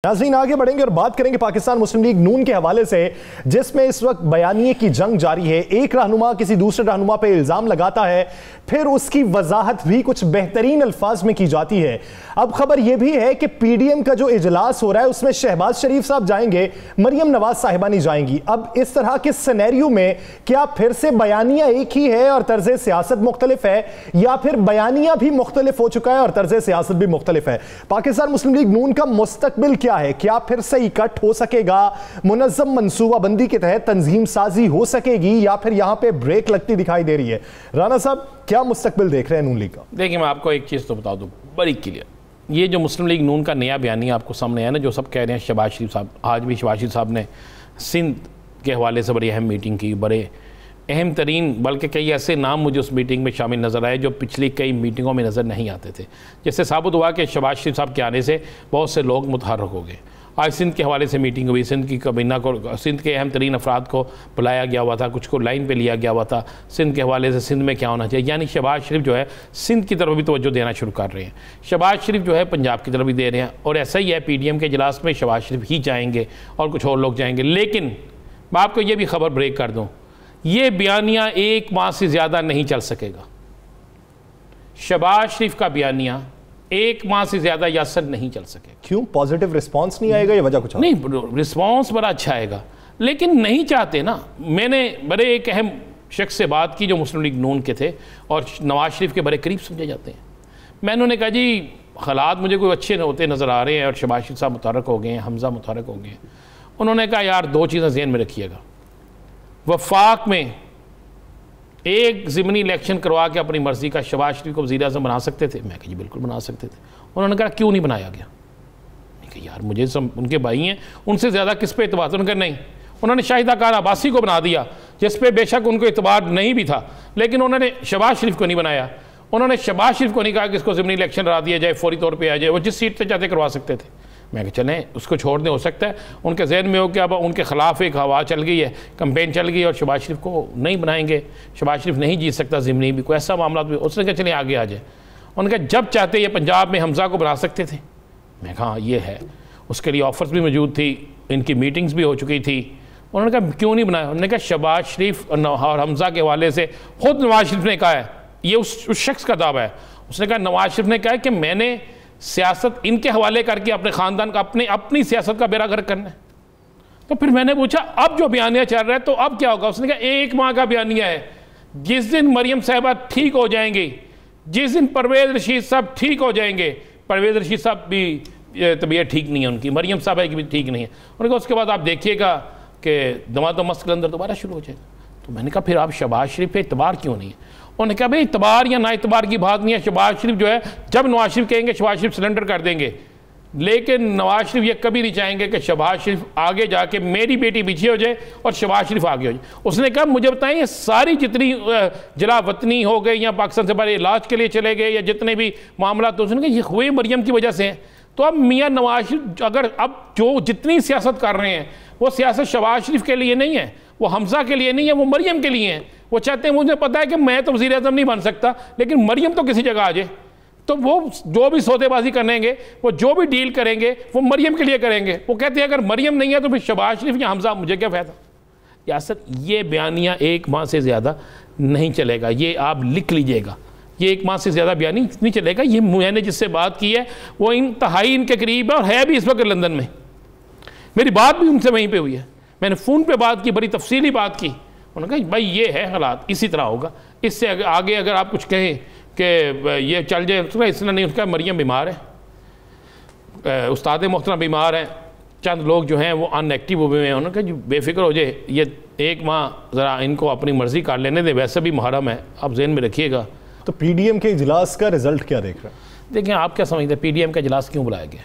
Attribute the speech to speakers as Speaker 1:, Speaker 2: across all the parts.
Speaker 1: ناظرین آگے بڑھیں گے اور بات کریں گے پاکستان مسلم لیگ نون کے حوالے سے، جس میں اس وقت بیانیے کی جنگ جاری ہے۔ ایک رہنما کسی دوسرے رہنما پہ الزام لگاتا ہے، پھر اس کی وضاحت بھی کچھ بہترین الفاظ میں کی جاتی ہے۔ اب خبر یہ بھی ہے کہ پی ڈی ایم کا جو اجلاس ہو رہا ہے اس میں شہباز شریف صاحب جائیں گے، مریم نواز صاحبہ نہیں جائیں گی۔ اب اس طرح کے سینیریو میں کیا پھر سے بیانیہ ایک ہی ہے اور طرز سیاست مختلف ہے، یا پھر بیانیہ بھی مختلف ہو چکا ہے اور طرز سیاست بھی مختلف ہے؟ پاکستان مسلم لیگ نون کا مستقبل کیا ہے؟ کیا پھر سے اکٹھ ہو سکے گا؟ منظم منصوبہ بندی کے تحت تنظیم سازی ہو سکے گی، یا پھر یہاں پہ بریک لگتی دکھائی دے رہی ہے؟ رانا صاحب کیا مستقبل دیکھ رہے ہیں نون لیگ کا؟
Speaker 2: دیکھیں میں آپ کو ایک چیز تو بتا دوں بڑی کلیئر، یہ جو مسلم لیگ نون کا نیا بیانیہ آپ کو سامنے ہے نا، جو سب کہہ رہے ہیں شہباز شریف صاحب، آج بھی شہباز شریف صاحب نے سندھ کے حوالے سے بڑی اہم میٹنگ کی، بڑے اہم ترین، بلکہ کئی ایسے نام مجھے اس میٹنگ میں شامل نظر آئے جو پچھلی کئی میٹنگوں میں نظر نہیں آتے تھے، جس سے ثابت ہوا کہ شہباز شریف صاحب کے آنے سے بہت سے لوگ متحرک ہو گئے۔ آج سندھ کے حوالے سے میٹنگ ہوئی، سندھ کی کابینہ کو، سندھ کے اہم ترین افراد کو بلایا گیا ہوا تھا، کچھ کو لائن پہ لیا گیا ہوا تھا، سندھ کے حوالے سے سندھ میں کیا ہونا چاہیے، یعنی شہباز شریف جو ہے سندھ کی طرف بھی توجہ دینا شروع کر رہے ہیں، شہباز شریف جو ہے پنجاب کی طرف بھی دے رہے ہیں، اور ایسا ہی ہے پی ڈی ایم کے اجلاس میں شہباز شریف ہی جائیں گے اور کچھ اور لوگ جائیں گے۔ لیکن میں آپ کو یہ بھی خبر بریک کر دوں، یہ بیانیہ ایک ماہ سے زیادہ نہیں چل سکے گا۔ شہباز شریف کا بیانیہ ایک ماہ سے زیادہ یاسر نہیں چل سکے۔
Speaker 1: کیوں؟ پازیٹیو رسپانس نہیں آئے گا یا وجہ کچھ؟
Speaker 2: نہیں، رسپانس بڑا اچھا آئے گا، لیکن نہیں چاہتے نا۔ میں نے بڑے ایک اہم شخص سے بات کی جو مسلم لیگ نون کے تھے اور نواز شریف کے بڑے قریب سمجھے جاتے ہیں۔ میں انہوں نے کہا جی حالات مجھے کوئی اچھے ہوتے نظر آ رہے ہیں اور شہباز شریف صاحب متحرک ہو گئے ہیں، حمزہ متحرک ہو گئے ہیں۔ انہوں نے کہا یار دو چیزیں ذہن میں رکھیے گا، وفاق میں ایک ضمنی الیکشن کروا کے اپنی مرضی کا شہباز شریف کو وزیر اعظم بنا سکتے تھے۔ میں کہا جی بالکل بنا سکتے تھے۔ انہوں نے کہا کیوں نہیں بنایا گیا؟ میں کہا یار مجھے ان کے بھائی ہیں، ان سے زیادہ کس پہ اعتبار؟ انہوں نے کہا نہیں، انہوں نے شاہدہ خان عباسی کو بنا دیا جس پہ بے شک ان کو اعتبار نہیں بھی تھا، لیکن انہوں نے شہباز شریف کو نہیں بنایا۔ انہوں نے شہباز شریف کو نہیں کہا کہ اس کو ضمنی الیکشن کرا دیا جائے، فوری طور پہ آ جائے، وہ جس سیٹ سے چاہتے کروا سکتے تھے۔ میں کہ چلیں اس کو چھوڑ دیں، ہو سکتا ہے ان کے ذہن میں ہو کہ اب ان کے خلاف ایک ہوا چل گئی ہے، کمپین چل گئی اور شہباز شریف کو نہیں بنائیں گے، شہباز شریف نہیں جیت سکتا ضمنی بھی، کوئی ایسا معاملات بھی۔ اس نے کہا چلیں آگے آ جائے۔ انہوں نے کہا جب چاہتے یہ پنجاب میں حمزہ کو بنا سکتے تھے۔ میں کہا ہاں یہ ہے، اس کے لیے آفرز بھی موجود تھی، ان کی میٹنگز بھی ہو چکی تھی۔ انہوں نے کہا کیوں نہیں بنایا؟ انہوں نے کہا شہباز شریف اور حمزہ کے حوالے سے خود نواز شریف نے کہا ہے، یہ اس شخص کا دعویٰ ہے، اس نے کہا نواز شریف نے کہا ہے کہ میں نے سیاست ان کے حوالے کر کے اپنے خاندان کا اپنی سیاست کا بیڑا غرق کرنا ہے۔ تو پھر میں نے پوچھا اب جو بیانیہ چل رہا ہے تو اب کیا ہوگا؟ اس نے کہا ایک ماہ کا بیانیہ ہے، جس دن مریم صاحبہ ٹھیک ہو جائیں گی، جس دن پرویز رشید صاحب ٹھیک ہو جائیں گے، پرویز رشید صاحب بھی طبیعت ٹھیک نہیں ہے ان کی، مریم صاحبہ کی بھی ٹھیک نہیں ہے، انہوں نے کہا اس کے بعد آپ دیکھیے گا کہ دمادم مسجد کے اندر دوبارہ شروع ہو جائے گا۔ تو میں نے کہا پھر آپ شہباز شریف پہ اعتبار کیوں نہیں ہے؟ انہوں نے کہا بھئی اعتبار یا نا اعتبار کی بات نہیں ہے، شہباز شریف جو ہے جب نواز شریف کہیں گے شہباز شریف سلنڈر کر دیں گے، لیکن نواز شریف یہ کبھی نہیں چاہیں گے کہ شہباز شریف آگے جا کے میری بیٹی پیچھے ہو جائے اور شہباز شریف آگے ہو جائے۔ اس نے کہا مجھے بتائیں یہ ساری جتنی جلا وطنی ہو گئی یا پاکستان سے باہر علاج کے لیے چلے گئے یا جتنے بھی معاملات، اس نے کہا یہ ہوئے مریم کی وجہ سے ہیں۔ تو اب میاں نواز شریف اگر اب جو جتنی سیاست کر رہے ہیں وہ سیاست شہباز شریف کے لیے نہیں ہے، وہ حمزہ کے لیے نہیں ہے، وہ مریم کے لیے ہیں۔ وہ چاہتے ہیں مجھے پتا ہے کہ میں تو وزیر اعظم نہیں بن سکتا، لیکن مریم تو کسی جگہ آ جائے، تو وہ جو بھی سودے بازی کریں گے، وہ جو بھی ڈیل کریں گے وہ مریم کے لیے کریں گے۔ وہ کہتے ہیں اگر مریم نہیں ہے تو پھر شہباز شریف یا حمزہ مجھے کیا فائدہ؟ یاسر یہ بیانیہ ایک ماہ سے زیادہ نہیں چلے گا، یہ آپ لکھ لیجئے گا، یہ ایک ماہ سے زیادہ بیانی نہیں چلے گا۔ یہ میں نے جس سے بات کی ہے وہ انتہائی ان کے قریب ہے اور ہے بھی اس وقت لندن میں، میری بات بھی ان سے وہیں پہ ہوئی ہے، میں نے فون پہ بات کی، بڑی تفصیلی بات کی۔ انہوں نے کہا بھائی یہ ہے حالات، اسی طرح ہوگا، اس سے آگے اگر آپ کچھ کہیں کہ یہ چل جائے، اس نے نہیں، اس کا مریم بیمار ہے، استاد محترم بیمار ہیں، چند لوگ جو ہیں وہ ان ایکٹیو ہوئے ہیں۔ انہوں نے کہا جی بے فکر ہو جائے، یہ ایک ماہ ذرا ان کو اپنی مرضی کر لینے دیں، ویسے بھی محرم ہے، آپ ذہن میں رکھیے گا۔
Speaker 1: تو پی ڈی ایم کے اجلاس کا رزلٹ کیا دیکھ رہا ہے؟
Speaker 2: دیکھیں آپ کیا سمجھتے ہیں پی ڈی ایم کا اجلاس کیوں بلایا گیا؟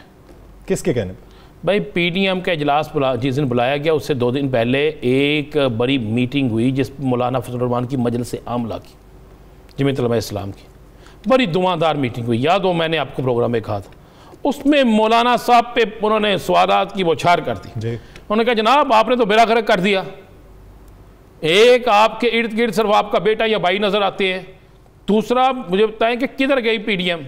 Speaker 1: کس کے کہنے پر؟
Speaker 2: بھائی پی ڈی ایم کا اجلاس جس دن بلایا گیا اس سے 2 دن پہلے ایک بڑی میٹنگ ہوئی جس مولانا فضل الرحمان کی مجلس عاملہ کی، جمعیت علماء اسلام کی، بڑی دعاندار میٹنگ ہوئی، یاد ہو میں نے آپ کو پروگرام میں کہا تھا۔ اس میں مولانا صاحب پہ انہوں نے سوالات کی بوچھار کر دی۔ انہوں نے کہا جناب آپ نے تو بیڑا غرق کر دیا، ایک آپ کے ارد گرد صرف آپ کا بیٹا یا بھائی نظر آتے ہیں، دوسرا مجھے بتائیں کہ کدھر گئی پی ڈی ایم،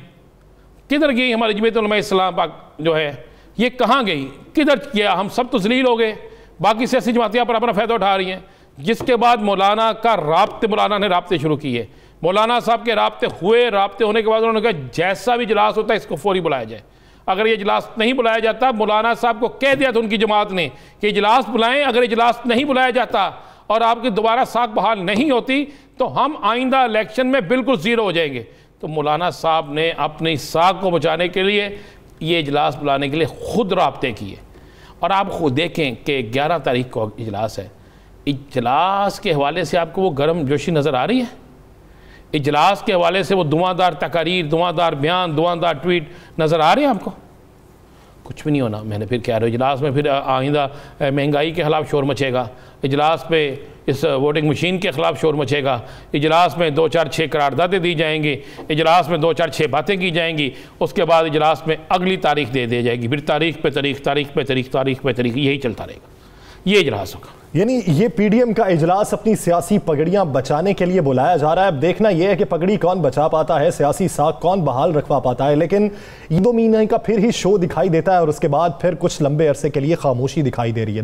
Speaker 2: کدھر گئی ہماری جمعیت علماء اسلام پاک جو ہے، یہ کہاں گئی, کدھر کیا؟ ہم سب تو ذلیل ہو گئے, باقی سیاسی جماعتیں پر اپنا فائدہ اٹھا رہی ہیں. جس کے بعد مولانا کا مولانا نے رابطے شروع کیے. مولانا صاحب کے رابطے ہوئے, رابطے ہونے کے بعد انہوں نے کہا جیسا بھی اجلاس ہوتا ہے اس کو فوری بلایا جائے. اگر یہ اجلاس نہیں بلایا جاتا, مولانا صاحب کو کہہ دیا تھا ان کی جماعت نے کہ اجلاس بلائیں, اگر اجلاس نہیں بلایا جاتا اور آپ کی دوبارہ ساکھ بحال نہیں ہوتی تو ہم آئندہ الیکشن میں بالکل زیرو ہو جائیں گے. تو مولانا صاحب نے اپنی ساکھ کو بچانے کے لیے یہ اجلاس بلانے کے لیے خود رابطے کیے. اور آپ خود دیکھیں کہ 11 تاریخ کو اجلاس ہے. اجلاس کے حوالے سے آپ کو وہ گرم جوشی نظر آ رہی ہے؟ اجلاس کے حوالے سے وہ دھواں-دار تقاریر, دھواں-دار بیان, دھواں-دار ٹویٹ نظر آ رہے ہیں آپ کو؟ کچھ بھی نہیں ہونا. میں نے پھر کہہ رہا ہوں اجلاس میں پھر آئندہ مہنگائی کے خلاف شور مچے گا, اجلاس پہ اس ووٹنگ مشین کے خلاف شور مچے گا, اجلاس میں 2-4-6 قراردادیں دی جائیں گی, اجلاس میں 2-4-6 باتیں کی جائیں گی, اس کے بعد اجلاس میں اگلی تاریخ دے دی جائے گی, پھر تاریخ پہ تاریخ, تاریخ پہ تاریخ, تاریخ پہ تاریخ, یہی چلتا رہے گا. یہ اجلاس ہوگا.
Speaker 1: یعنی یہ پی ڈی ایم کا اجلاس اپنی سیاسی پگڑیاں بچانے کے لیے بلایا جا رہا ہے. اب دیکھنا یہ ہے کہ پگڑی کون بچا پاتا ہے, سیاسی ساکھ کون بحال رکھوا پاتا ہے. لیکن یہ 2 مہینے کا پھر ہی شو دکھائی دیتا ہے اور اس کے بعد پھر کچھ لمبے عرصے کے لیے خاموشی دکھائی دے رہی ہے.